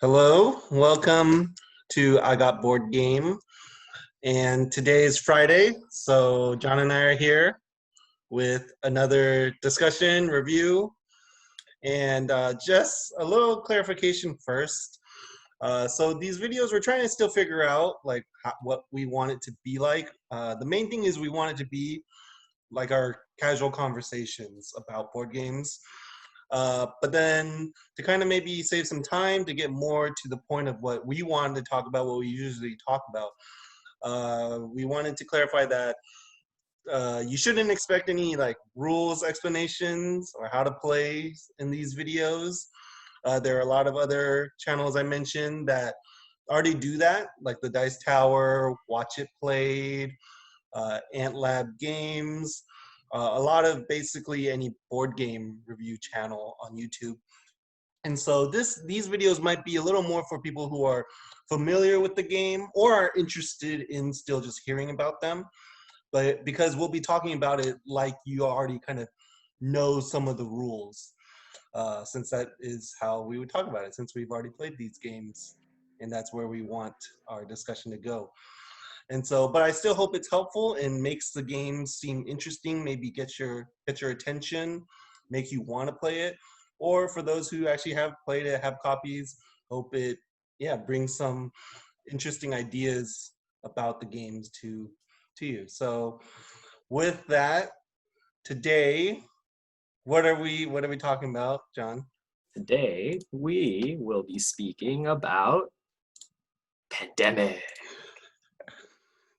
Hello, welcome to I Got Board Game. And today is Friday, so John and I are here with another discussion, review, and just a little clarification first. So these videos, we're trying to still figure out like what we want it to be like. The main thing is we want it to be like our casual conversations about board games. But then to kind of maybe save some time to get more to the point of what we wanted to talk about, what we usually talk about, we wanted to clarify that you shouldn't expect any like rules explanations or how to play in these videos. There are a lot of other channels I mentioned that already do that, like the Dice Tower, Watch It Played, Ant Lab Games, a lot of basically any board game review channel on YouTube. And so these videos might be a little more for people who are familiar with the game or are interested in still just hearing about them. But because we'll be talking about it like you already kind of know some of the rules, since that is how we would talk about it, since we've already played these games, and that's where we want our discussion to go. And so, but I still hope it's helpful and makes the game seem interesting, maybe get your attention, make you want to play it. Or for those who actually have played it, have copies, hope it, brings some interesting ideas about the games to you. So with that, today, what are we talking about, John? Today, we will be speaking about Pandemic.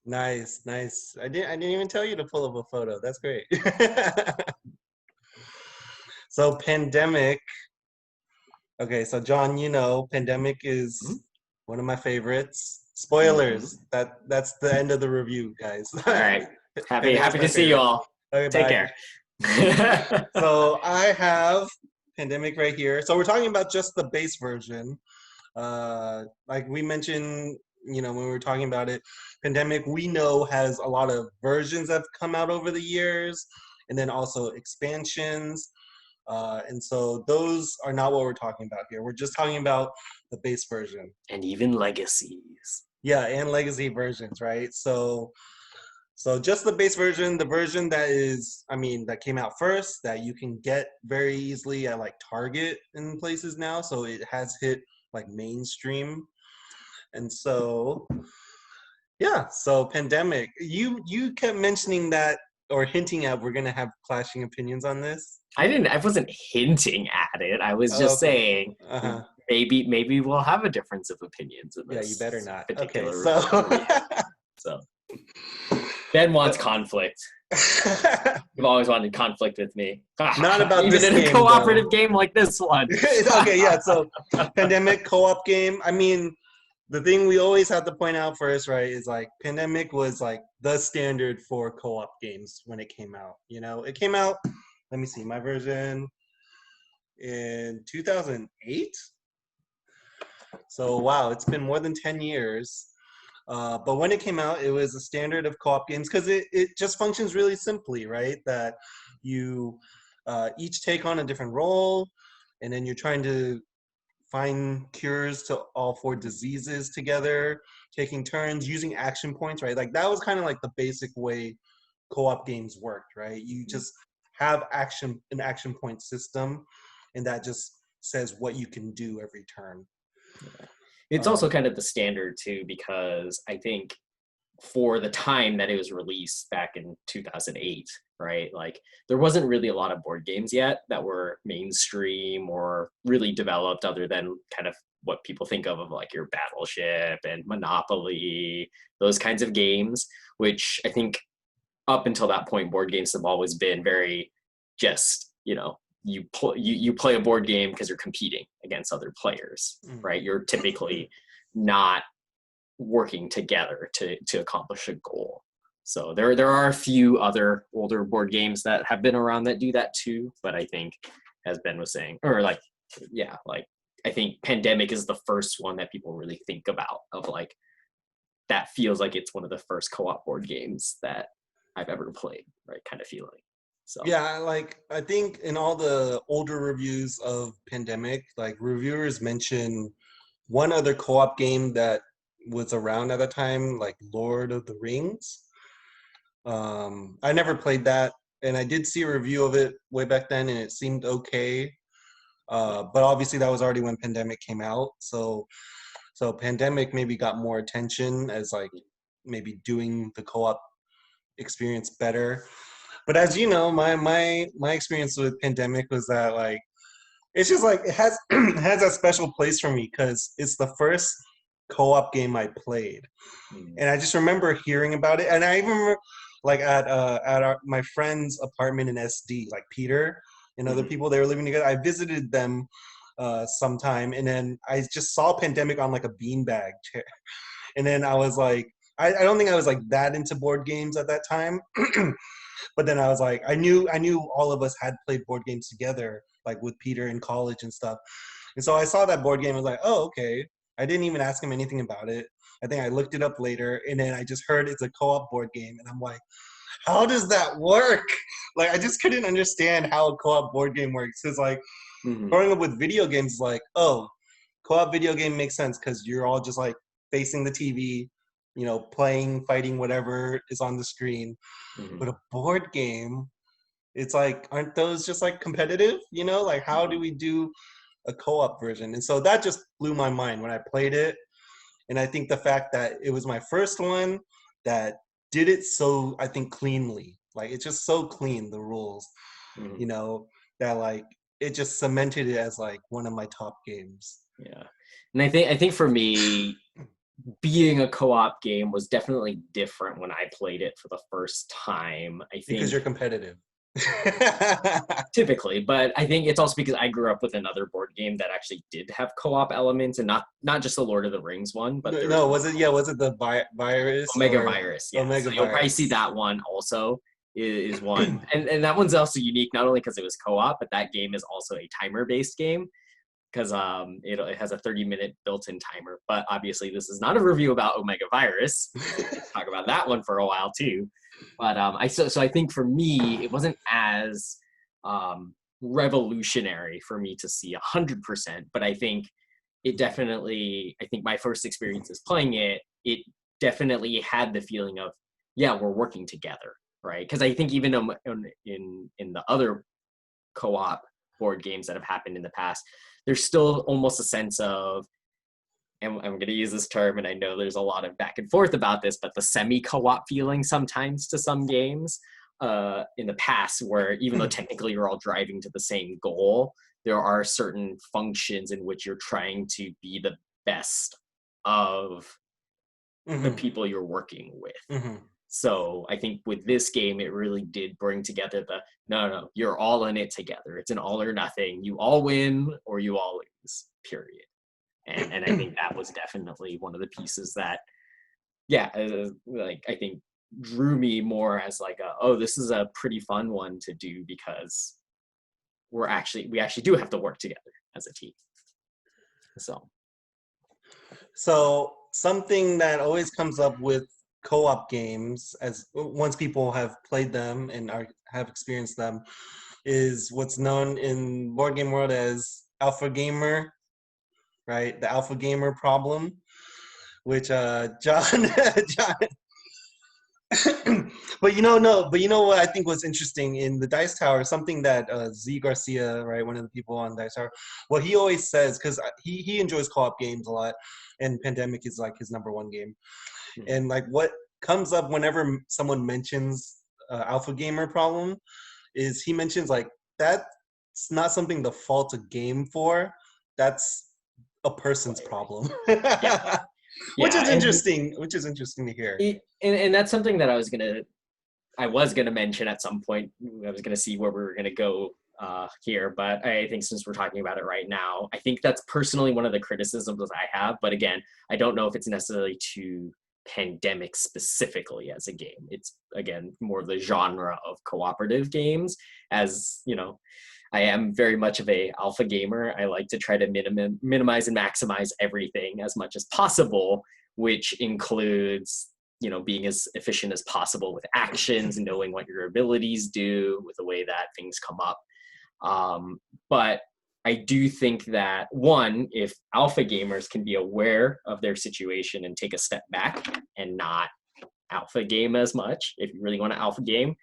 Nice. I didn't even tell you to pull up a photo. That's great. So Pandemic. Okay, so John, Pandemic is one of my favorites. Spoilers. That's the end of the review, guys. All right. Happy to see you all. Okay, Take bye. care. So I have Pandemic right here. So we're talking about just the base version. Like we mentioned, when we were talking about it, Pandemic, we know, has a lot of versions that have come out over the years, and then also expansions. And so those are not what we're talking about here. We're just talking about the base version. And even legacies. Yeah, and legacy versions, right? So just the base version, the version that came out first, that you can get very easily at like Target in places now. So it has hit like mainstream. And so, yeah, so Pandemic, you kept mentioning that or hinting at we're gonna have clashing opinions on this. I wasn't hinting at it. I was just saying maybe we'll have a difference of opinions in this. Yeah, you better not. Particular Okay, so Ben wants conflict. You've always wanted conflict with me. Not about even this in game, a cooperative game like this one. Okay, yeah. So Pandemic co-op game. I mean, the thing we always have to point out first, right, is like Pandemic was like the standard for co-op games when it came out. It came out. Let me see, my version in 2008. So wow, it's been more than 10 years. But when it came out, it was a standard of co-op games because it just functions really simply, right? That you each take on a different role, and then you're trying to find cures to all 4 diseases together, taking turns, using action points, right? Like that was kind of like the basic way co-op games worked, right? You just have an action point system, and that just says what you can do every turn. It's also kind of the standard too, because I think for the time that it was released back in 2008, right? Like there wasn't really a lot of board games yet that were mainstream or really developed other than kind of what people think of like your Battleship and Monopoly, those kinds of games, which I think up until that point, board games have always been very just, you play a board game because you're competing against other players, right? You're typically not working together to accomplish a goal. So there are a few other older board games that have been around that do that too, but I think, as Ben was saying, I think Pandemic is the first one that people really think about of like, that feels like it's one of the first co-op board games that I've ever played, right? Kind of feeling. So yeah, like I think in all the older reviews of Pandemic, like reviewers mention one other co-op game that was around at the time, like Lord of the Rings. I never played that, and I did see a review of it way back then, and it seemed okay. But obviously, that was already when Pandemic came out. So Pandemic maybe got more attention as like maybe doing the co-op experience better. But as you know, my experience with Pandemic was that like it's just like it has it has a special place for me because it's the first co-op game I played, and I just remember hearing about it, and I even remember like at my friend's apartment in SD, like Peter and other people, they were living together. I visited them sometime, and then I just saw Pandemic on like a beanbag chair, and then I was like, I don't think I was like that into board games at that time. But then I was like, I knew all of us had played board games together, like with Peter in college and stuff. And so I saw that board game. I was like, oh, okay. I didn't even ask him anything about it. I think I looked it up later, and then I just heard it's a co-op board game, and I'm like, how does that work? Like, I just couldn't understand how a co-op board game works. Because like growing up with video games, like, oh, co-op video game makes sense because you're all just like facing the TV, playing, fighting, whatever is on the screen. But a board game, it's like, aren't those just like competitive? Like how do we do a co-op version? And so that just blew my mind when I played it. And I think the fact that it was my first one that did it so, I think, cleanly. Like it's just so clean, the rules, that like it just cemented it as like one of my top games. Yeah. And I think for me, being a co-op game was definitely different when I played it for the first time. I think Because you're competitive. typically, but I think it's also because I grew up with another board game that actually did have co-op elements, and not just the Lord of the Rings one, but no, was it the virus? Omega Virus? Yeah, Omega so you'll probably Virus. see that one also is one, and that one's also unique not only because it was co-op, but that game is also a timer-based game because it has a 30-minute built-in timer. But obviously, this is not a review about Omega Virus. Let's talk about that one for a while too. But I think for me, it wasn't as revolutionary for me to see 100%. But I think it definitely. I think my first experiences playing it, it definitely had the feeling of, yeah, we're working together, right? Because I think even in the other co-op board games that have happened in the past, there's still almost a sense of, and I'm going to use this term, and I know there's a lot of back and forth about this, but the semi-co-op feeling sometimes to some games in the past, where even though technically you're all driving to the same goal, there are certain functions in which you're trying to be the best of the people you're working with. So I think with this game, it really did bring together no, you're all in it together. It's an all or nothing. You all win or you all lose, period. And I think that was definitely one of the pieces that, like I think drew me more as like, this is a pretty fun one to do because we actually do have to work together as a team. So something that always comes up with co-op games, as once people have played them and have experienced them, is what's known in board game world as alpha gamer, right? The alpha gamer problem, which John but you know what I think was interesting in the Dice Tower, something that Z Garcia, right, one of the people on Dice Tower, what he always says, because he enjoys co-op games a lot, and Pandemic is like his number one game. And like what comes up whenever someone mentions alpha gamer problem is he mentions like that's not something to fault a game for, that's a person's problem. Which is interesting to hear. And that's something that I was gonna mention at some point. I was gonna see where we were gonna go here, but I think since we're talking about it right now, I think that's personally one of the criticisms I have. But again, I don't know if it's necessarily to Pandemic specifically as a game. It's again more of the genre of cooperative games. As you know, I am very much of a alpha gamer. I like to try to minimize and maximize everything as much as possible, which includes, being as efficient as possible with actions and knowing what your abilities do with the way that things come up. But I do think that one, if alpha gamers can be aware of their situation and take a step back and not alpha game as much, if you really want to alpha game,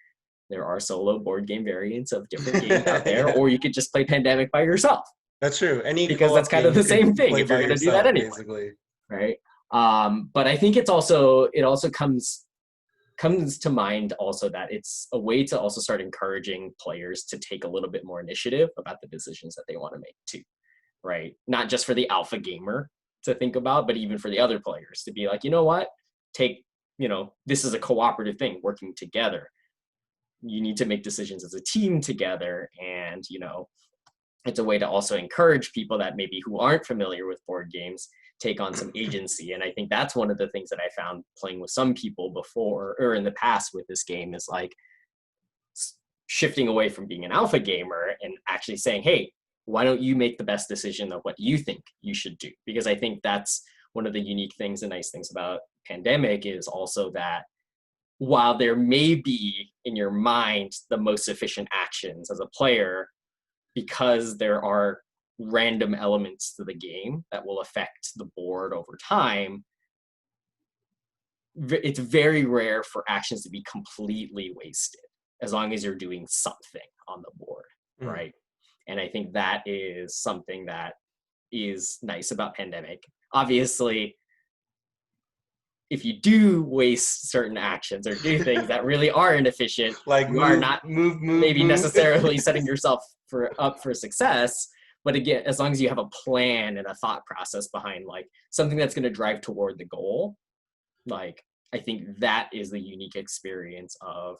there are solo board game variants of different games out there, Yeah, or you could just play Pandemic by yourself, that's true. Any because that's co-op kind game of you the could same thing play if you're by going to do that yourself, anyway, basically. right? But I think it also comes to mind also that it's a way to also start encouraging players to take a little bit more initiative about the decisions that they want to make too, right? Not just for the alpha gamer to think about, but even for the other players to be like, you know what, take, this is a cooperative thing, working together. You need to make decisions as a team together, and it's a way to also encourage people that maybe who aren't familiar with board games take on some agency. And I think that's one of the things that I found playing with some people before or in the past with this game is like shifting away from being an alpha gamer and actually saying, hey, why don't you make the best decision of what you think you should do? Because I think that's one of the unique things and nice things about Pandemic is also that while there may be in your mind the most efficient actions as a player, because there are random elements to the game that will affect the board over time, it's very rare for actions to be completely wasted as long as you're doing something on the board, right? And I think that is something that is nice about Pandemic. Obviously, if you do waste certain actions or do things that really are inefficient, Like you are not move, maybe move. necessarily setting yourself up for success. But again, as long as you have a plan and a thought process behind like something that's going to drive toward the goal, like I think that is the unique experience of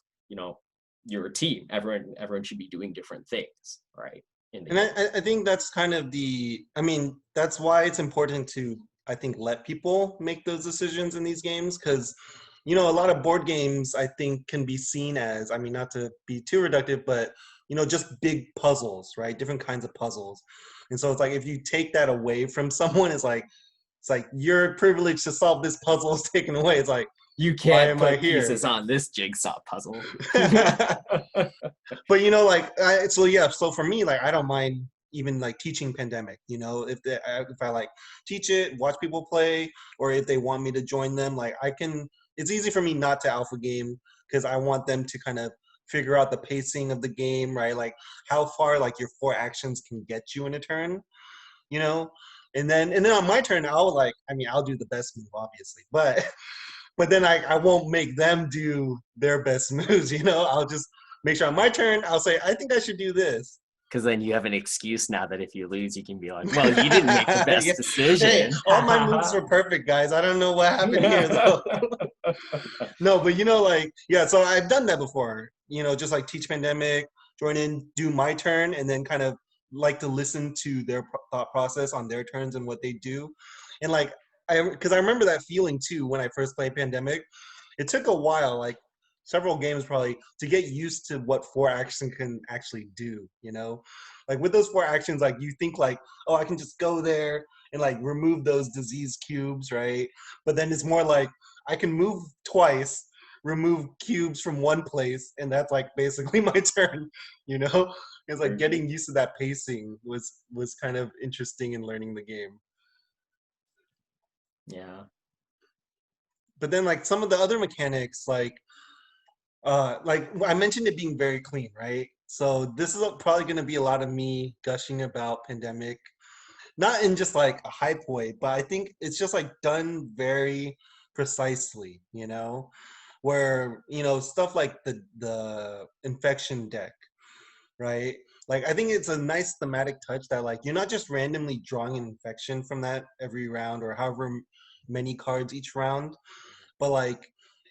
you're a team. Everyone should be doing different things, right? And I think that's kind of that's why it's important to, I think, let people make those decisions in these games. Because, a lot of board games, I think, can be seen as, not to be too reductive, but, just big puzzles, right? Different kinds of puzzles. And so it's like, if you take that away from someone, it's like your privilege to solve this puzzle is taken away. It's like, you why can't am I put here? pieces on this jigsaw puzzle. But so for me, like, I don't mind even like teaching Pandemic, if I like teach it, watch people play, or if they want me to join them, like it's easy for me not to alpha game because I want them to kind of figure out the pacing of the game, right? Like how far like your 4 actions can get you in a turn, you know? And then on my turn, I'll do the best move, obviously, but then I won't make them do their best moves, I'll just make sure on my turn, I'll say, I think I should do this. Because then you have an excuse now that if you lose, you can be like, well, you didn't make the best Yeah. decision. Hey, all my moves were perfect, guys. I don't know what happened here, though. No, but so I've done that before, just like teach Pandemic, join in, do my turn, and then kind of like to listen to their thought process on their turns and what they do. And because I remember that feeling too when I first played Pandemic. It took a while, like several games probably, to get used to what 4 actions can actually do, Like with those 4 actions, like you think like, oh, I can just go there and like remove those disease cubes, right? But then it's more like I can move twice, remove cubes from one place, and that's like basically my turn, It's like getting used to that pacing was kind of interesting in learning the game. Yeah. But then like some of the other mechanics, like I mentioned it being very clean, right? So this is probably going to be a lot of me gushing about Pandemic, not in just like a hype way, but I think it's just like done very precisely, where stuff like the infection deck, right? Like I think it's a nice thematic touch that like you're not just randomly drawing an infection from that every round or however many cards each round, but like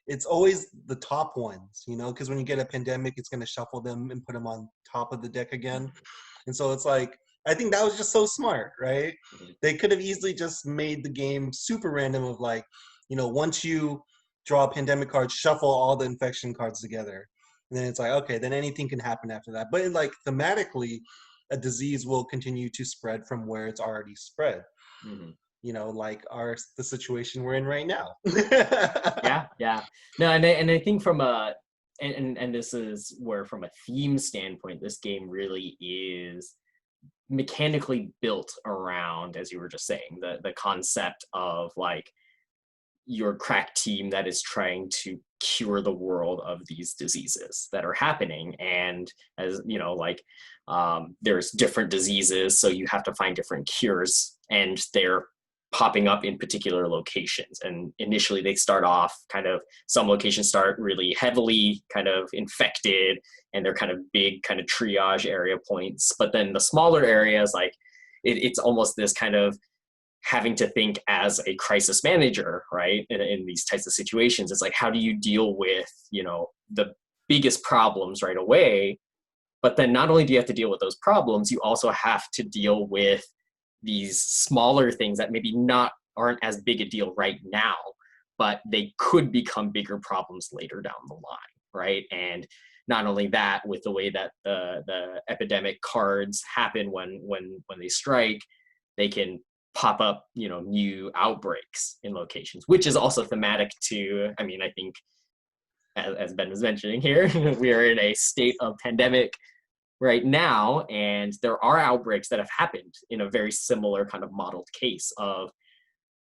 it's always the top ones, because when you get a Pandemic, it's going to shuffle them and put them on top of the deck again. And so it's like, I think that was just so smart, right? They could have easily just made the game super random of like, once you draw a Pandemic card, shuffle all the infection cards together. And then it's like, okay, then anything can happen after that. But like thematically, a disease will continue to spread from where it's already spread. Mm-hmm. Like the situation we're in right now. Yeah. No, and I think from and this is where from a theme standpoint, this game really is mechanically built around, as you were just saying, the concept of like your crack team that is trying to cure the world of these diseases that are happening. And as you know, like there's different diseases, so you have to find different cures, and they're popping up in particular locations. And initially they start off kind of, some locations start really heavily kind of infected, and they're kind of big kind of triage area points. But then the smaller areas, like it's almost this kind of having to think as a crisis manager, right? In these types of situations, it's like, how do you deal with, you know, the biggest problems right away? But then not only do you have to deal with those problems, you also have to deal with these smaller things that maybe aren't as big a deal right now, but they could become bigger problems later down the line, right? And not only that, with the way that the epidemic cards happen when they strike, they can pop up, you know, new outbreaks in locations, which is also thematic to, I mean, I think as Ben was mentioning here, we are in a state of pandemic right now, and there are outbreaks that have happened in a very similar kind of modeled case of,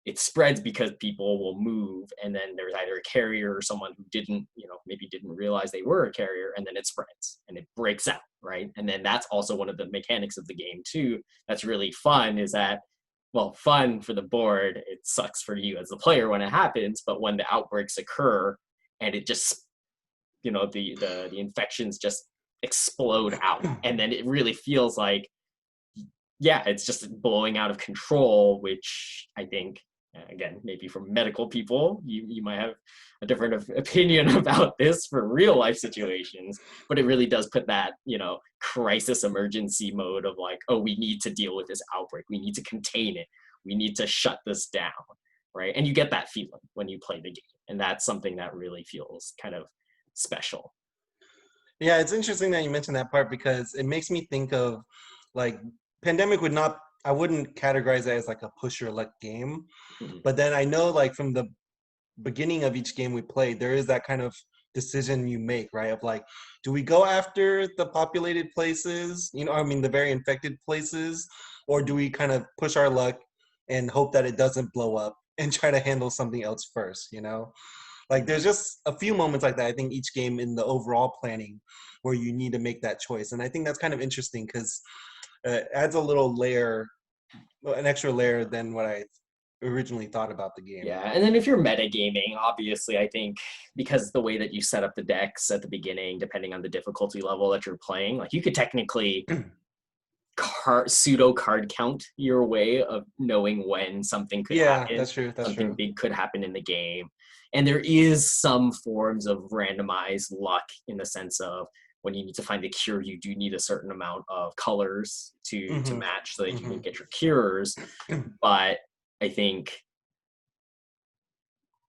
it spreads because people will move, and then there's either a carrier or someone who didn't, you know, maybe didn't realize they were a carrier, and then it spreads and it breaks out, right? And then that's also one of the mechanics of the game too that's really fun, is that, well, fun for the board, it sucks for you as the player when it happens, but when the outbreaks occur and it just, you know, the infections just explode out, and then it really feels like, yeah, it's just blowing out of control, which I think, again, maybe from medical people, you might have a different opinion about this for real life situations, but it really does put that, you know, crisis emergency mode of like, oh, we need to deal with this outbreak, we need to contain it, we need to shut this down, right? And you get that feeling when you play the game, and that's something that really feels kind of special. Yeah, it's interesting that you mentioned that part, because it makes me think of like Pandemic would not, I wouldn't categorize it as like a push your luck game. Mhm. But then I know like from the beginning of each game we played, there is that kind of decision you make, right? Of like, do we go after the populated places, you know, I mean, the very infected places, or do we kind of push our luck and hope that it doesn't blow up and try to handle something else first, you know? Like there's just a few moments like that, I think, each game in the overall planning where you need to make that choice. And I think that's kind of interesting because it adds a little layer, an extra layer than what I originally thought about the game. Yeah, and then if you're metagaming, obviously, I think because the way that you set up the decks at the beginning, depending on the difficulty level that you're playing, like you could technically pseudo card count your way of knowing when something could happen. That's true. That's something true. big could happen in the game. And there is some forms of randomized luck in the sense of when you need to find a cure, you do need a certain amount of colors to match so that you can get your cures. But I think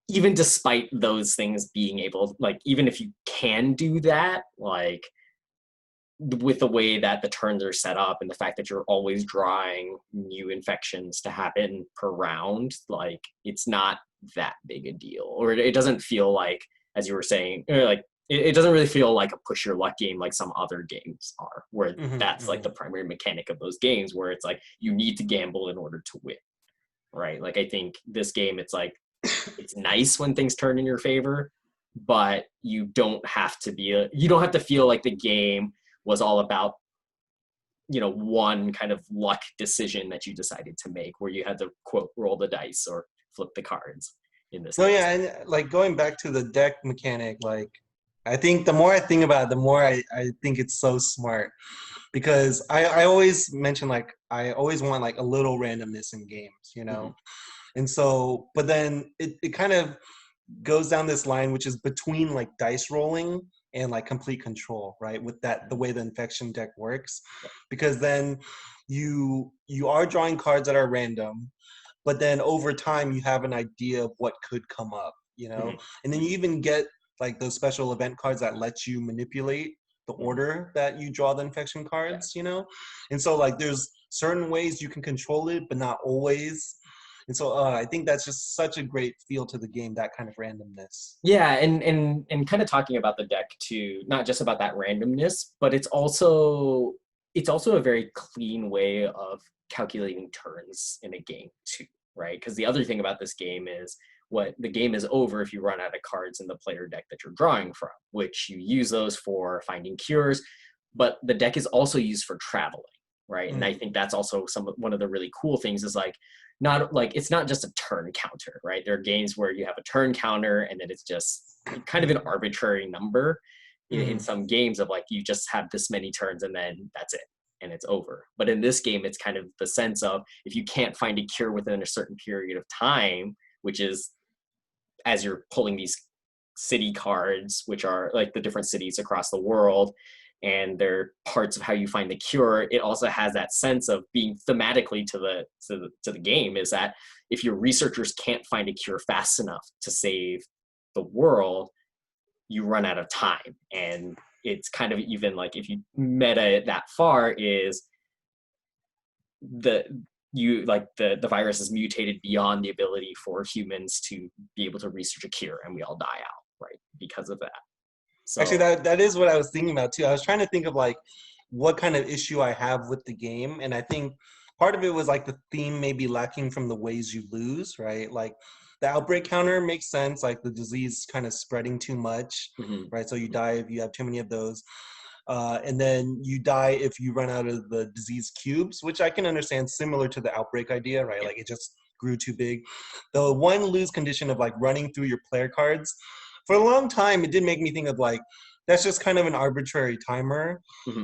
even despite those things being able, like, even if you can do that, like, with the way that the turns are set up and the fact that you're always drawing new infections to happen per round, like, it's not that big a deal. Or it doesn't feel like, as you were saying, like, it doesn't really feel like a push your luck game like some other games are, where that's like the primary mechanic of those games, where it's like you need to gamble in order to win, right? Like, I think this game, it's like, it's nice when things turn in your favor, but you don't have to feel like the game was all about, you know, one kind of luck decision that you decided to make where you had to, quote, roll the dice or flip the cards in this case. Yeah, and like going back to the deck mechanic, like I think the more I think about it, the more I think it's so smart, because I always mention, like, I always want like a little randomness in games, you know? And so, but then it kind of goes down this line, which is between like dice rolling and like complete control, right? With that, the way the infection deck works, because then you are drawing cards that are random, but then over time you have an idea of what could come up, you know? And then you even get like those special event cards that let you manipulate the order that you draw the infection cards, you know? And so like there's certain ways you can control it, but not always. And so I think that's just such a great feel to the game, that kind of randomness. Yeah, and kind of talking about the deck too, not just about that randomness, but it's also it's also a very clean way of calculating turns in a game too, right? Because the other thing about this game is what the game is over if you run out of cards in the player deck that you're drawing from, which you use those for finding cures, but the deck is also used for traveling, right? And I think that's also one of the really cool things is like not like it's not just a turn counter, right? There are games where you have a turn counter and then it's just kind of an arbitrary number in some games of like you just have this many turns and then that's it and it's over. But in this game, it's kind of the sense of if you can't find a cure within a certain period of time, which is as you're pulling these city cards, which are like the different cities across the world, and they're parts of how you find the cure. It also has that sense of being thematically to the game is that if your researchers can't find a cure fast enough to save the world, you run out of time. And it's kind of even like if you meta it that far is the virus is mutated beyond the ability for humans to be able to research a cure, and we all die out, right, because of that. So, actually, that is what I was thinking about too. I was trying to think of like what kind of issue I have with the game, and I think part of it was like the theme may be lacking from the ways you lose, right? Like the outbreak counter makes sense, like the disease kind of spreading too much, right? So you die if you have too many of those. And then you die if you run out of the disease cubes, which I can understand, similar to the outbreak idea, right? Like it just grew too big. The one lose condition of like running through your player cards, for a long time, it did make me think of like, that's just kind of an arbitrary timer.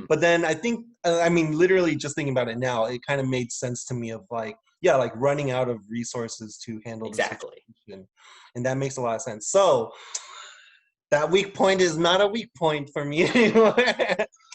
But then I think, I mean, literally just thinking about it now, it kind of made sense to me of like, yeah, like running out of resources to handle exactly. the situation. And that makes a lot of sense. So that weak point is not a weak point for me anymore.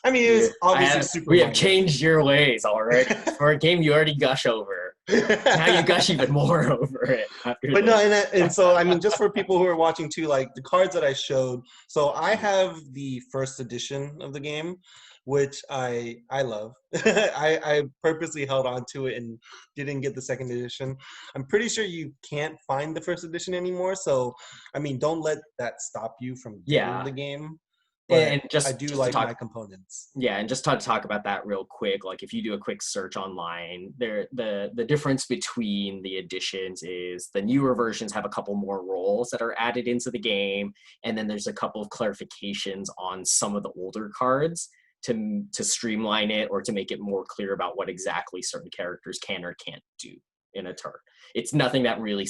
I mean, it was obviously super we have changed your ways already. For a game you already gush over. Now you gush even more over it. But no, and so I mean, just for people who are watching too, like the cards that I showed. So I have the first edition of the game, which I love. I purposely held on to it and didn't get the second edition. I'm pretty sure you can't find the first edition anymore. So I mean, don't let that stop you from getting the game. But and I do like my components. Yeah, and just to talk about that real quick, like if you do a quick search online, the difference between the editions is the newer versions have a couple more roles that are added into the game, and then there's a couple of clarifications on some of the older cards to streamline it or to make it more clear about what exactly certain characters can or can't do in a turn. It's nothing that really,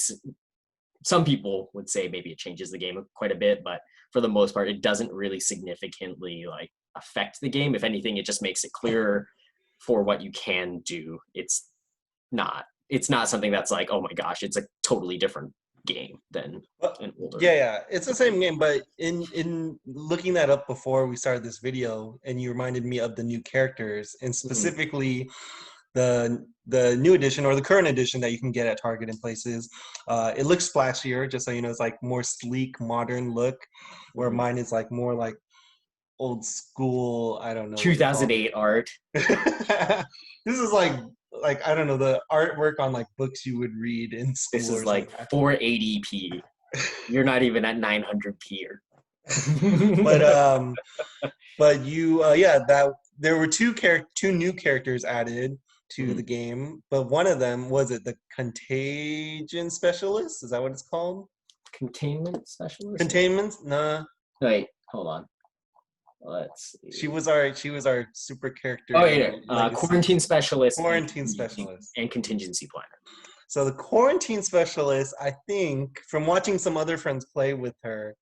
some people would say maybe it changes the game quite a bit, but for the most part, it doesn't really significantly like affect the game. If anything, it just makes it clearer for what you can do. It's not something that's like, oh my gosh, it's a totally different game than an older. Yeah, it's the same game, but in looking that up before we started this video, and you reminded me of the new characters, and specifically the new edition or the current edition that you can get at Target and places. It looks splashier, just so you know. It's like more sleek, modern look, where mine is like more like old school. I don't know. 2008 art. This is like I don't know, the artwork on like books you would read in school. This is like 480p. You're not even at 900p. But you that there were two new characters added to the game, but one of them was it the contagion specialist? Is that what it's called? Containment specialist? Containment? Nah. Wait, hold on. Let's see. She was our super character. Oh yeah, quarantine specialist. Quarantine specialist. And contingency planner. So the quarantine specialist, I think, from watching some other friends play with her,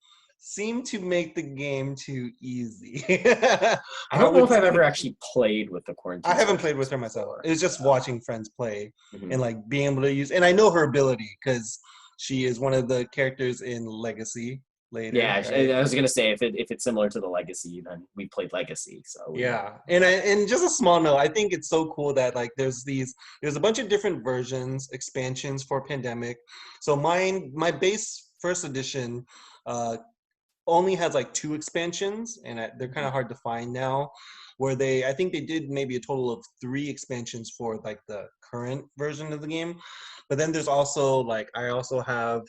seemed to make the game too easy. I don't know if I've ever actually played with the quarantine. I haven't played with her myself. It was just watching friends play and like being able to use, and I know her ability because she is one of the characters in Legacy later. Yeah, right? I was gonna say if it's similar to the Legacy, then we played Legacy. So yeah, and just a small note, I think it's so cool that like there's a bunch of different versions, expansions for Pandemic. So my base first edition only has like 2 expansions, and they're kind of hard to find now. Where I think they did maybe a total of 3 expansions for like the current version of the game. But then there's also like I also have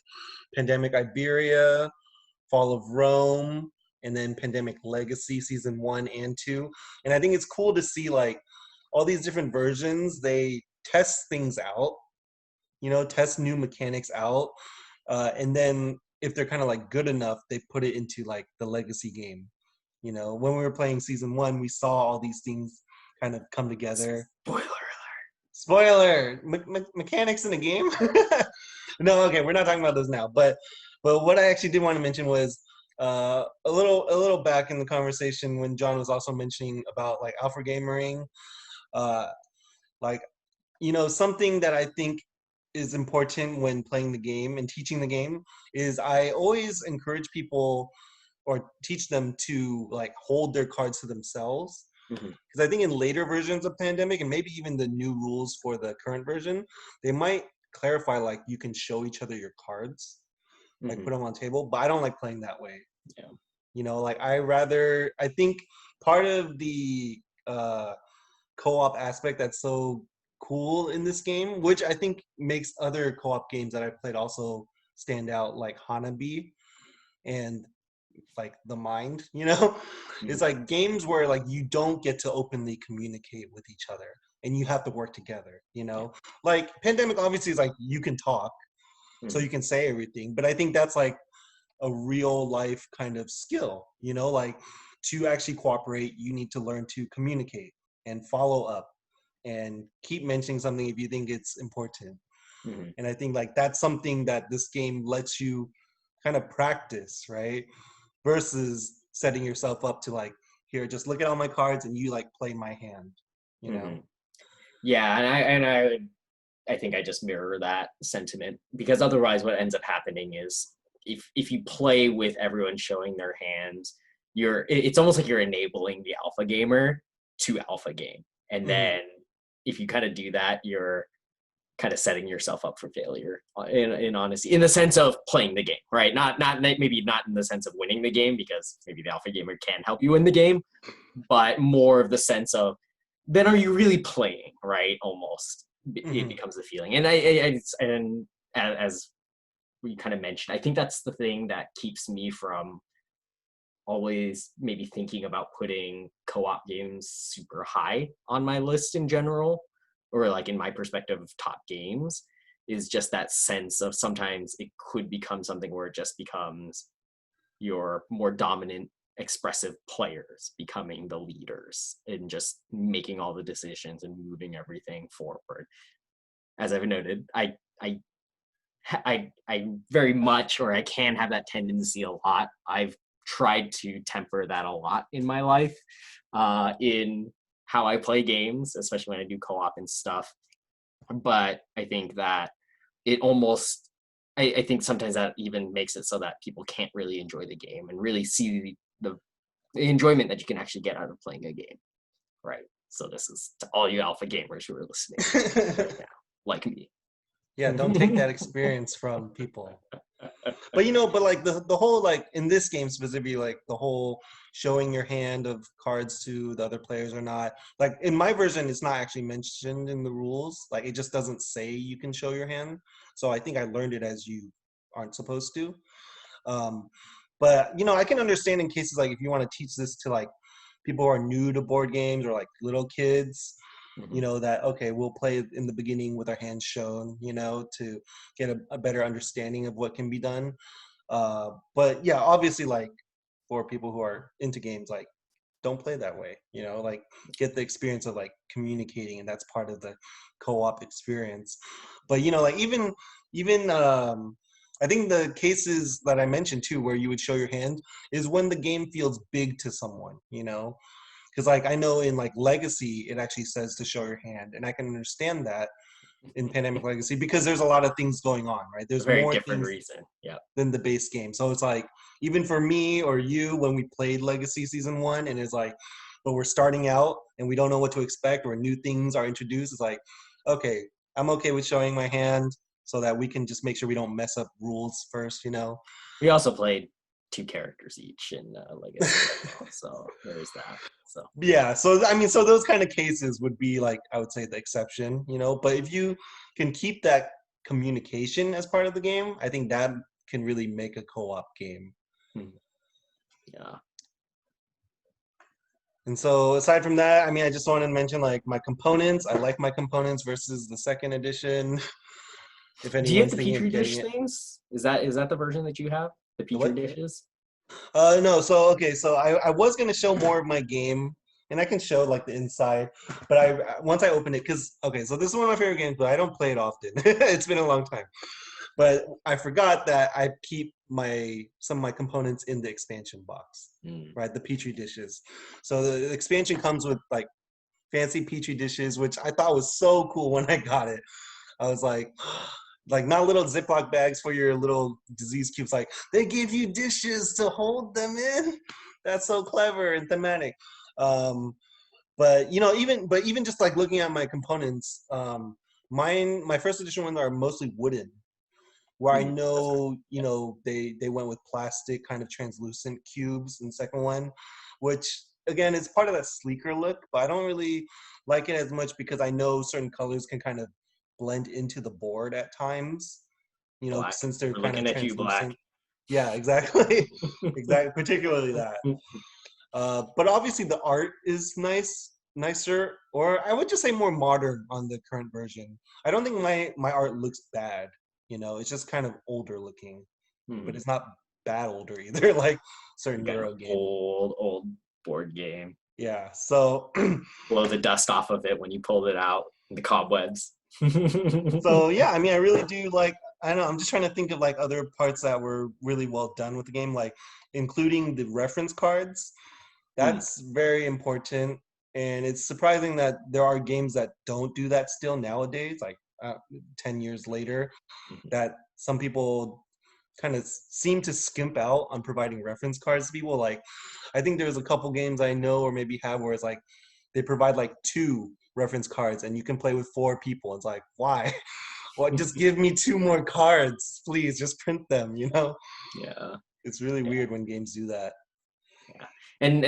Pandemic Iberia, Fall of Rome, and then Pandemic Legacy Season 1 and 2. And I think it's cool to see like all these different versions, they test things out, test new mechanics out, and then if they're kind of like good enough, they put it into like the legacy game. When we were playing season 1, we saw all these things kind of come together. Spoiler! Mechanics in the game? No, okay, we're not talking about those now. But what I actually did want to mention was a little back in the conversation when John was also mentioning about like alpha gamering, like something that I think is important when playing the game and teaching the game is I always encourage people or teach them to like hold their cards to themselves. Because I think in later versions of Pandemic, and maybe even the new rules for the current version, they might clarify like you can show each other your cards, like put them on the table. But I don't like playing that way. Yeah. Like I think part of the co-op aspect that's so cool in this game, which I think makes other co-op games that I've played also stand out, like Hanabi and like The Mind, it's like games where like you don't get to openly communicate with each other and you have to work together, like Pandemic obviously is like you can talk, so you can say everything, but I think that's like a real life kind of skill, like to actually cooperate, you need to learn to communicate and follow up and keep mentioning something if you think it's important. And I think like that's something that this game lets you kind of practice, right? Versus setting yourself up to like, here, just look at all my cards and you like play my hand, Yeah, I think I just mirror that sentiment, because otherwise what ends up happening is if you play with everyone showing their hands, it's almost like you're enabling the alpha gamer to alpha game. And then if you kind of do that, you're kind of setting yourself up for failure in honesty, in the sense of playing the game, right? Not maybe not in the sense of winning the game, because maybe the alpha gamer can help you win the game, but more of the sense of, then are you really playing, right? Almost it becomes the feeling. And and as we kind of mentioned, I think that's the thing that keeps me from always maybe thinking about putting co-op games super high on my list in general, or like in my perspective of top games, is just that sense of sometimes it could become something where it just becomes your more dominant expressive players becoming the leaders and just making all the decisions and moving everything forward. As I've noted, I very much, or I can have that tendency a lot. I've tried to temper that a lot in my life, in how I play games, especially when I do co-op and stuff. But I think that it almost, I think sometimes that even makes it so that people can't really enjoy the game and really see the enjoyment that you can actually get out of playing a game, right? So this is to all you alpha gamers who are listening right now, like me. Yeah, don't take that experience from people. But but like the whole, like in this game specifically, like the whole showing your hand of cards to the other players or not, like in my version it's not actually mentioned in the rules, like it just doesn't say you can show your hand, so I think I learned it as you aren't supposed to. But I can understand in cases like if you want to teach this to like people who are new to board games or like little kids, that, okay, we'll play in the beginning with our hands shown, to get a better understanding of what can be done. But yeah, obviously, like for people who are into games, like don't play that way, like get the experience of like communicating, and that's part of the co-op experience. But like even I think the cases that I mentioned too, where you would show your hand, is when the game feels big to someone, because like I know in like Legacy it actually says to show your hand, and I can understand that in Pandemic Legacy because there's a lot of things going on, right? There's a very more different things reason, yeah, than the base game. So it's like even for me or you, when we played Legacy Season 1 and it's like, but we're starting out and we don't know what to expect or new things are introduced, it's like, okay, I'm okay with showing my hand so that we can just make sure we don't mess up rules first, We also played 2 characters each in Legacy, so there's that. So yeah, so I mean, so those kind of cases would be like, I would say, the exception, but if you can keep that communication as part of the game, I think that can really make a co-op game. yeah. And so aside from that, I mean, I just wanted to mention like my components. I like my components versus the second edition. If Do you have anyone's the thinking of petri getting dish it, things? Is that the version that you have? The the petri what? dishes? No. So okay. So I was gonna show more of my game, and I can show like the inside, but I once I open it, because okay. So this is one of my favorite games, but I don't play it often. It's been a long time. But I forgot that I keep some of my components in the expansion box, Mm. right? The petri dishes. So the expansion comes with like fancy petri dishes, which I thought was so cool when I got it. I was like not little Ziploc bags for your little disease cubes. Like they give you dishes to hold them in. That's so clever and thematic. Um, but even just like looking at my components, my first edition ones are mostly wooden. Where I Mm, that's right. know, Yep. they went with plastic kind of translucent cubes in the second one, which again is part of that sleeker look, but I don't really like it as much because I know certain colors can kind of blend into the board at times, Black. since they're We're kind of looking at you, Black. translucent. Yeah, exactly. Exactly, particularly that. But obviously the art is nicer, or I would just say more modern on the current version. I don't think my art looks bad. It's just kind of older looking, but Hmm. it's not bad older either, like certain We've got an Euro game. old board game. Yeah. So Blow the dust off of it when you pulled it out. The cobwebs. so yeah, I mean I really do like, I don't know, I'm just trying to think of like other parts that were really well done with the game, like including the reference cards. Hmm. That's very important. And it's surprising that there are games that don't do that still nowadays, like 10 years later, that some people kind of seem to skimp out on providing reference cards to people. Like, I think there's a couple games I know or maybe have where it's like they provide like two reference cards and you can play with four people. It's like, why? Well, just give me two more cards, please. Just print them, Yeah. It's really Yeah. weird when games do that. Yeah. And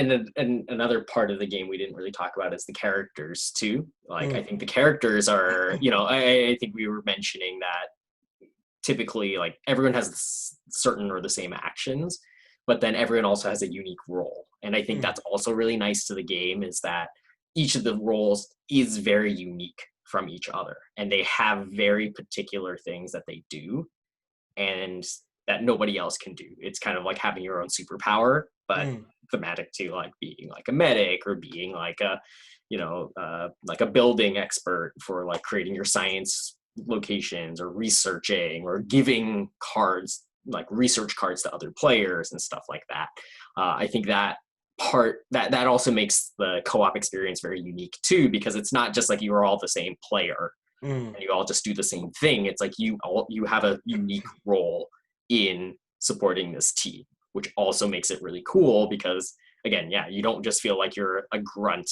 another part of the game we didn't really talk about is the characters too. Like I Mm, think the characters are, I think we were mentioning that typically like everyone has certain or the same actions, but then everyone also has a unique role. And I think mm, that's also really nice to the game is that each of the roles is very unique from each other and they have very particular things that they do and that nobody else can do. It's kind of like having your own superpower, but mm. thematic to like being like a medic or being like a, like a building expert for like creating your science locations or researching or giving cards like research cards to other players and stuff like that. I think that part that also makes the co-op experience very unique too because it's not just like you are all the same player Mm, and you all just do the same thing. It's like you have a unique role in supporting this team, which also makes it really cool because again, yeah, you don't just feel like you're a grunt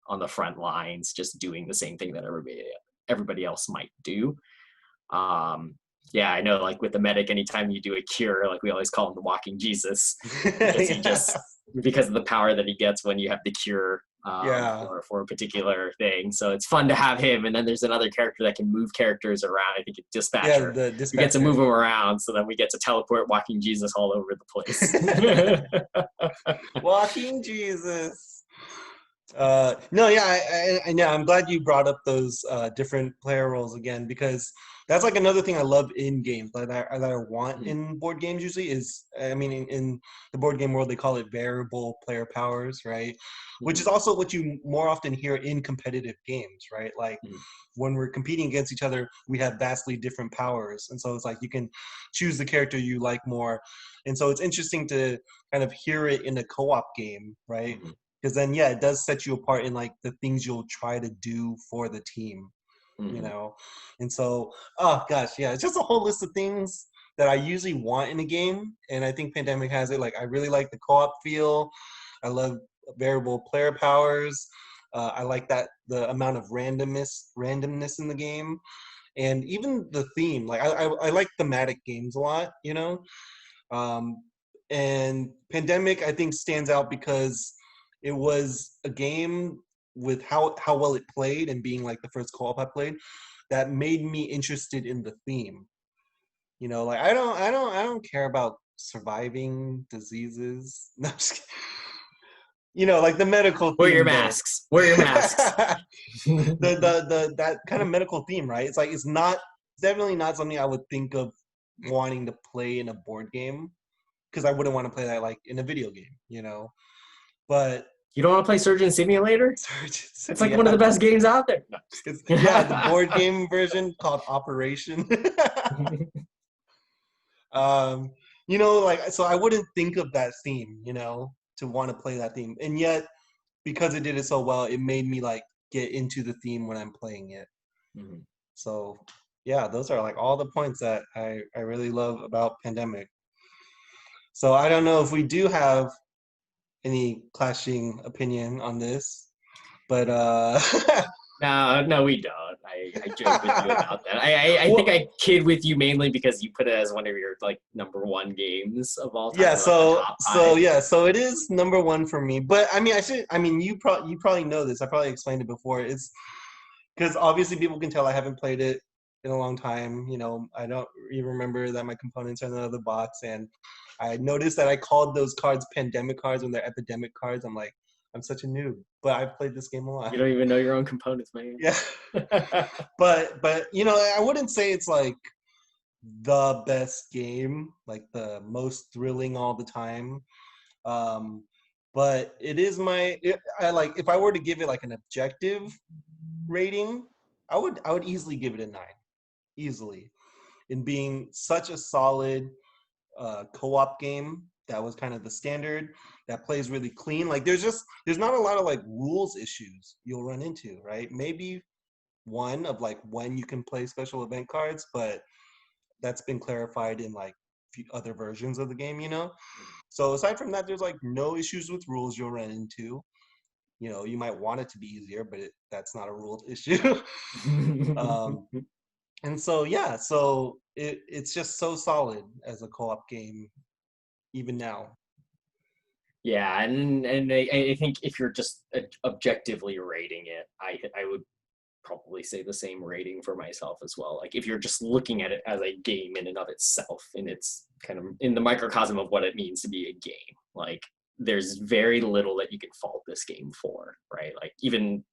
on the front lines just doing the same thing that everybody else might do. Um, yeah, I know like with the medic, anytime you do a cure, like we always call him the walking Jesus because he yeah. just because of the power that he gets when you have the cure Yeah. for a particular thing. So it's fun to have him. And then there's another character that can move characters around. I think it's Yeah, Dispatcher. the We get to dispatcher. move him around, so then we get to teleport walking Jesus all over the place. Walking Jesus. No, yeah, I know. I'm glad you brought up those different player roles again because that's like another thing I love in games that I want in board games usually is, I mean, in the board game world, they call it variable player powers, right? Which is also what you more often hear in competitive games, right? Like when we're competing against each other, we have vastly different powers. And so it's like you can choose the character you like more. And so it's interesting to kind of hear it in a co-op game, right? Because then yeah, it does set you apart in like the things you'll try to do for the team, and so, oh gosh, yeah, it's just a whole list of things that I usually want in a game, and I think Pandemic has it. Like I really like the co-op feel. I love variable player powers. I like that the amount of randomness in the game, and even the theme. Like I like thematic games a lot, um, and Pandemic, I think, stands out because it was a game with how well it played and being like the first co-op I played that made me interested in the theme. Like I don't care about surviving diseases. No, I'm just kidding. like the medical theme. Wear your masks. Wear your masks. the that kind of medical theme, right? It's like it's definitely not something I would think of wanting to play in a board game, because I wouldn't want to play that like in a video game. But You don't want to play Surgeon Simulator? It's like one of the best games out there. No. The board game version called Operation. So I wouldn't think of that theme, to want to play that theme. And yet, because it did it so well, it made me like get into the theme when I'm playing it. Mm-hmm. So yeah, those are like all the points that I really love about Pandemic. So I don't know if we do have any clashing opinion on this, but No, we don't. I joke with you about that. I think I kid with you mainly because you put it as one of your like number one games of all time. Yeah, so it is number one for me. But I mean, you probably know this. I probably explained it before. It's because obviously people can tell I haven't played it in a long time. I don't even remember that my components are in another box, and I noticed that I called those cards pandemic cards when they're epidemic cards. I'm like, I'm such a noob, but I've played this game a lot. You don't even know your own components, man. Yeah. but I wouldn't say it's like the best game, like the most thrilling all the time. But it is if I were to give it like an objective rating, I would easily give it a 9. Easily. In being such a solid co-op game that was kind of the standard, that plays really clean. Like there's not a lot of like rules issues you'll run into, right? Maybe one of like when you can play special event cards, but that's been clarified in like other versions of the game, So aside from that, there's like no issues with rules you'll run into. You might want it to be easier, but that's not a ruled issue. And so yeah, so it's just so solid as a co-op game, even now. Yeah, and I think if you're just objectively rating it, I would probably say the same rating for myself as well. Like if you're just looking at it as a game in and of itself, and it's kind of in the microcosm of what it means to be a game, like there's very little that you can fault this game for, right? Like even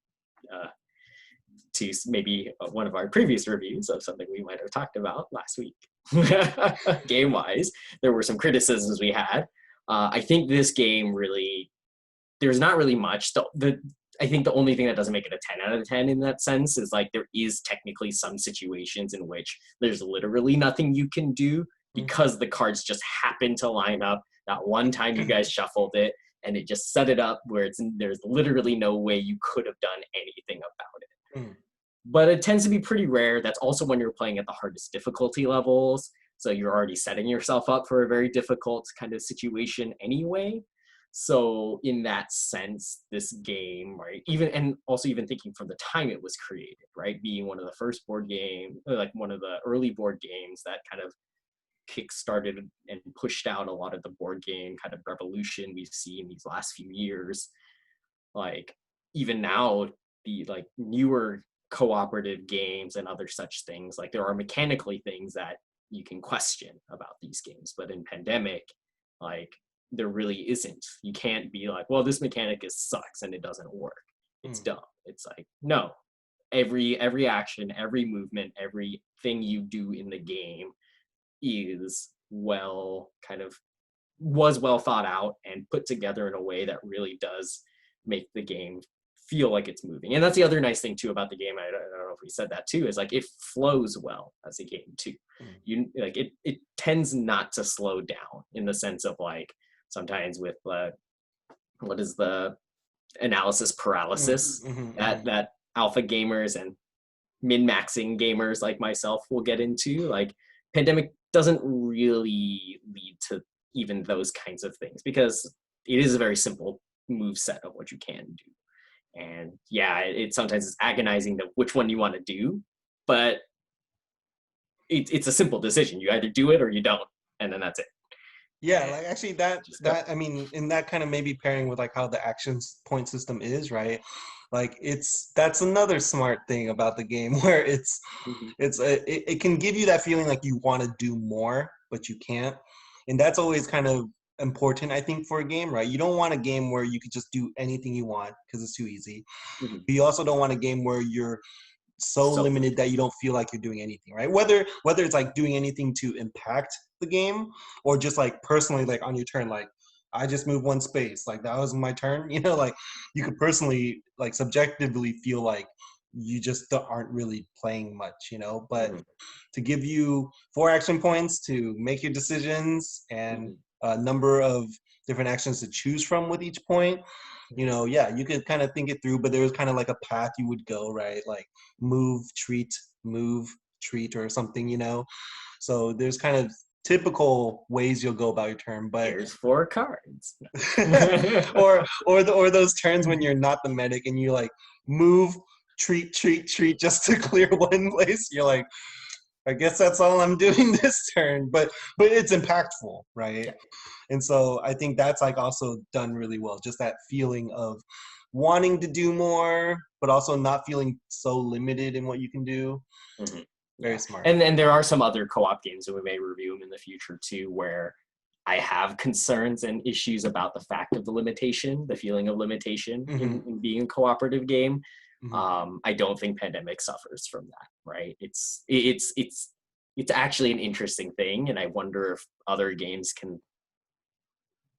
to maybe one of our previous reviews of something we might have talked about last week, game-wise, there were some criticisms we had. I think this game really, there's not really much. I think the only thing that doesn't make it a 10 out of 10 in that sense is like there is technically some situations in which there's literally nothing you can do because the cards just happen to line up that one time you guys shuffled it, and it just set it up where there's literally no way you could have done anything about it. But it tends to be pretty rare. That's also when you're playing at the hardest difficulty levels. So you're already setting yourself up for a very difficult kind of situation anyway. So in that sense, this game, right, even thinking from the time it was created, right, being one of the first board game, like one of the early board games that kind of kick-started and pushed out a lot of the board game kind of revolution we've seen these last few years. Like even now, the like newer cooperative games and other such things, like there are mechanically things that you can question about these games, but in Pandemic, like there really isn't. You can't be like, well, this mechanic sucks and it doesn't work. It's dumb. It's like, no, every action, every movement, everything you do in the game is was well thought out and put together in a way that really does make the game feel like it's moving. And that's the other nice thing too about the game. I don't know if we said that too, is like it flows well as a game too. You like it tends not to slow down in the sense of like sometimes with what is the analysis paralysis that alpha gamers and min-maxing gamers like myself will get into. Like Pandemic doesn't really lead to even those kinds of things because it is a very simple move set of what you can do. And yeah, it sometimes is agonizing to which one you want to do, but it's a simple decision. You either do it or you don't, and then that's it. Yeah, like actually that I mean, in that kind of maybe pairing with like how the action point system is, right? Like that's another smart thing about the game where it can give you that feeling like you want to do more, but you can't. And that's always kind of important, I think, for a game, right? You don't want a game where you could just do anything you want because it's too easy. Mhm. But you also don't want a game where you're so So limited that you don't feel like you're doing anything, right? Whether it's like doing anything to impact the game or just like personally, like on your turn, like I just moved one space, like that was my turn, like you could personally, like subjectively feel like you just aren't really playing much, but mhm, to give you 4 action points to make your decisions and mhm, a number of different actions to choose from with each point, mhm. yeah, you could kind of think it through, but there was kind of like a path you would go, right? Like move, treat, move, treat, or something, So there's kind of typical ways you'll go about your turn, but Here's 4 cards. or those turns when you're not the medic and you like move, treat, treat, treat just to clear one place. You're like, I guess that's all I'm doing this turn, but it's impactful, right? Yeah. And so I think that's like also done really well. Just that feeling of wanting to do more, but also not feeling so limited in what you can do. Mhm. Very Yeah. smart. And then there are some other co-op games that we may review them in the future too, where I have concerns and issues about the fact of the limitation, the feeling of limitation Hmm. in being a cooperative game. Hmm. I don't think Pandemic suffers from that, right? It's actually an interesting thing, and I wonder if other games can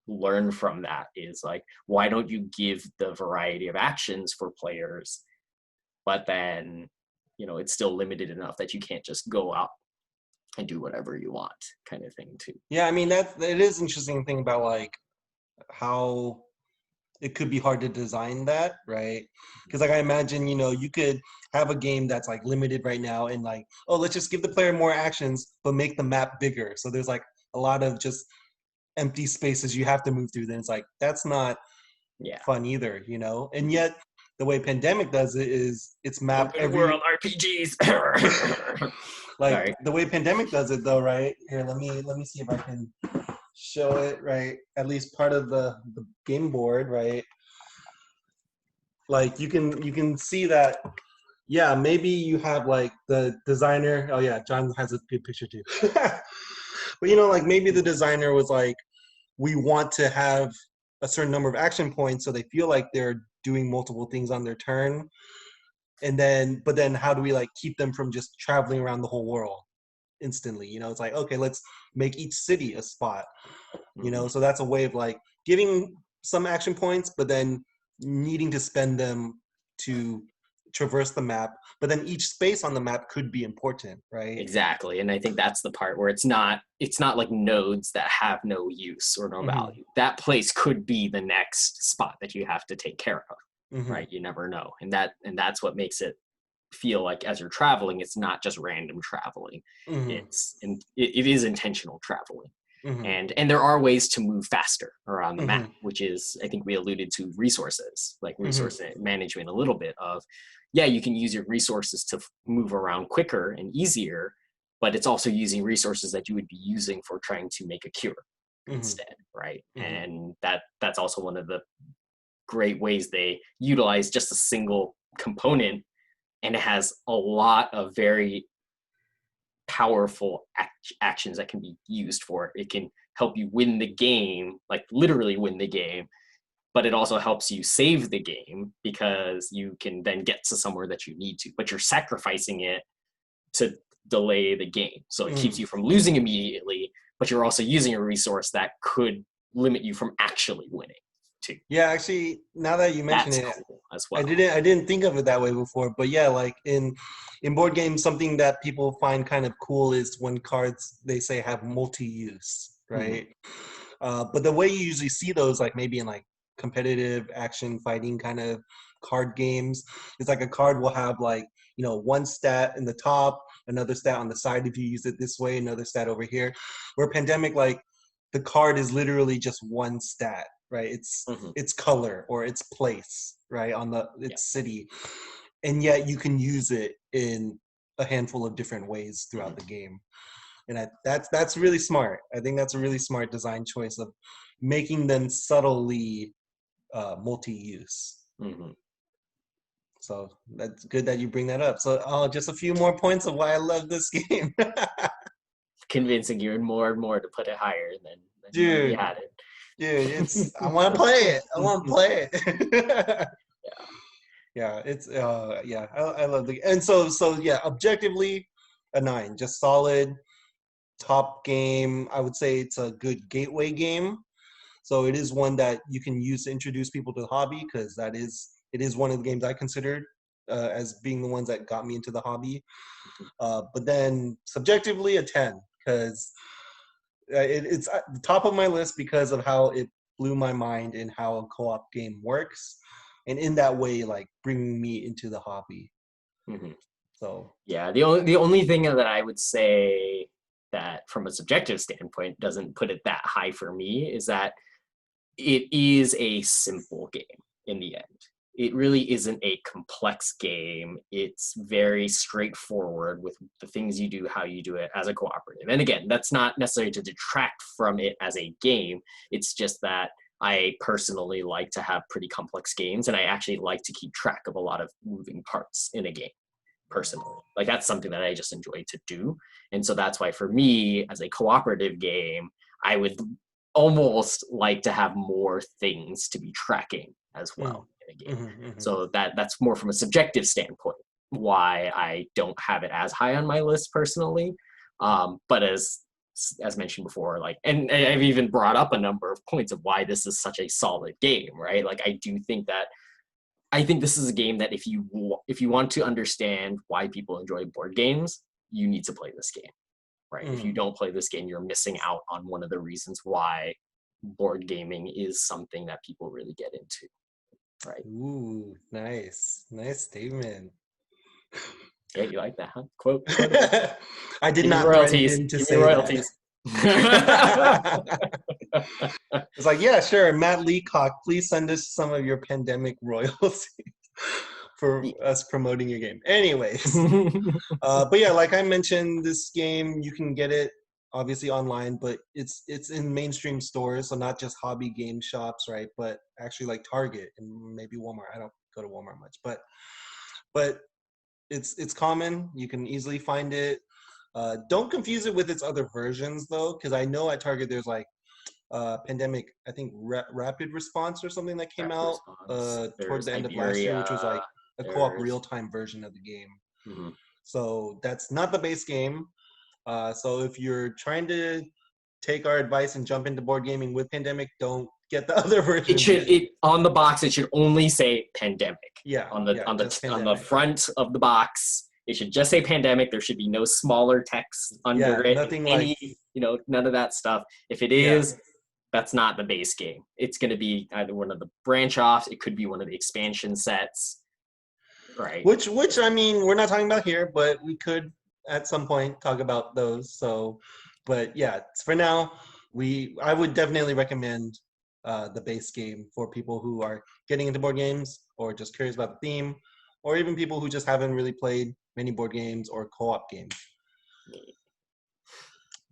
learn from that. Is like, why don't you give the variety of actions for players, but then it's still limited enough that you can't just go out and do whatever you want, kind of thing too. Yeah, I mean that it is interesting thing about like how it could be hard to design that, right? Because like I imagine, you could have a game that's like limited right now and like, oh, let's just give the player more actions, but make the map bigger. So there's like a lot of just empty spaces you have to move through. Then it's like that's not Yeah. fun either, And yet the way Pandemic does it is it's mapped Open every world RPGs. like Sorry. the way Pandemic does it though, right? Here, let me see if I can show it, right? At least part of the game board, right? Like you can see that, yeah, maybe you have like the designer. Oh yeah, John has a good picture too. But like maybe the designer was like, we want to have a certain number of action points so they feel like they're doing multiple things on their turn. And then but then how do we like keep them from just traveling around the whole world instantly? It's like, okay, let's make each city a spot. Mhm. So that's a way of like giving some action points, but then needing to spend them to traverse the map. But then each space on the map could be important, right? Exactly, and I think that's the part where it's not like nodes that have no use or no Hmm. value. That place could be the next spot that you have to take care of, Hmm. right? You never know, and that's what makes it feel like as you're traveling, it's not just random traveling. Hmm. It is intentional traveling, Hmm. and there are ways to move faster around the map, Hmm. which is, I think we alluded to, resources, like Hmm. resource management a little bit of, yeah, you can use your resources to move around quicker and easier, but it's also using resources that you would be using for trying to make a cure Hmm. instead, right? Hmm. And that's also one of the great ways they utilize just a single component, and it has a lot of very powerful actions that can be used for it. It can help you win the game, like literally win the game, but it also helps you save the game because you can then get to somewhere that you need to, but you're sacrificing it to delay the game. So it keeps Hmm. you from losing immediately, but you're also using a resource that could limit you from actually winning too. Yeah, actually, now that you mention That's it, cool as I well. didn't I didn't think of it that way before, but yeah, like in board games, something that people find kind of cool is when cards they say have multi-use, Mhm. right? But the way you usually see those, like maybe in like competitive action fighting kind of card games, is like a card will have like one stat in the top, another stat on the side if you use it this way, another stat over here. Where Pandemic, like the card is literally just one stat, right? It's Mhm. its color or its place, right, on the Yeah. its city, and yet you can use it in a handful of different ways throughout Mhm. the game. And that's really smart. I think that's a really smart design choice of making them subtly multi-use. Mhm. So that's good that you bring that up. So just a few more points of why I love this game. Convincing you and more to put it higher than you already Dude, had it. Dude, I want to play it. I want to play it. Yeah, it's yeah, I love the and so yeah, objectively a 9, just solid top game. I would say it's a good gateway game. So it is one that you can use to introduce people to the hobby because it is one of the games I considered as being the ones that got me into the hobby. But then subjectively a 10 because it's at the top of my list because of how it blew my mind and how a co-op game works, and in that way, like bringing me into the hobby. Mhm. So Yeah, the only thing that I would say that from a subjective standpoint doesn't put it that high for me is that it is a simple game in the end. It really isn't a complex game. It's very straightforward with the things you do, how you do it as a cooperative. And again, that's not necessarily to detract from it as a game. It's just that I personally like to have pretty complex games, and I actually like to keep track of a lot of moving parts in a game personally. Like that's something that I just enjoy to do. And so that's why for me, as a cooperative game, I would almost like to have more things to be tracking as well in a game. So that's more from a subjective standpoint why I don't have it as high on my list personally. But as mentioned before, like, and I've even brought up a number of points of why this is such a solid game, right? Like I do think that I think this is a game that if you want to understand why people enjoy board games, you need to play this game, right? If you don't play this game, you're missing out on one of the reasons why board gaming is something that people really get into, right? Ooh, nice statement. Yeah, you like that, huh? Quote. I did Give me not threaten royalties. him to Give me say royalties. that. It's like, yeah, sure, Matt Leacock, please send us some of your pandemic royalties for us promoting your game. Anyways, but yeah, like I mentioned, this game you can get it obviously online, but it's in mainstream stores, so not just hobby game shops, right? But actually like Target and maybe Walmart. I don't go to Walmart much, but it's common. You can easily find it. Don't confuse it with its other versions though, because I know at Target there's like Pandemic, I think Rapid Response or something that came Rapid out Response. toward There's the end of last year, which was like Iberia. a co-op There's real-time version of the game. mhm. So that's not the base game. So if you're trying to take our advice and jump into board gaming with Pandemic, don't get the other versions yet. On the box it should only say Pandemic. Yeah, On just the Pandemic. front of the box, it should just say Pandemic. There should be no smaller text under it. Nothing Any, like none of that stuff. If it yeah. is, that's not the base game. It's going to be either one of the branch offs. It could be one of the expansion sets, right? Which I mean, we're not talking about here, but we could at some point talk about those. So, but yeah, for now, I would definitely recommend the base game for people who are getting into board games or just curious about the theme, or even people who just haven't really played many board games or co-op games.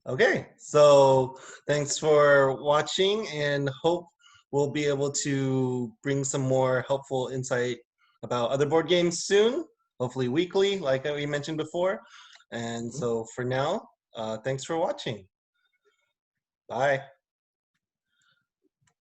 Okay, so thanks for watching, and hope we'll be able to bring some more helpful insight about other board games soon, hopefully weekly, like we mentioned before. And so for now, thanks for watching. Bye.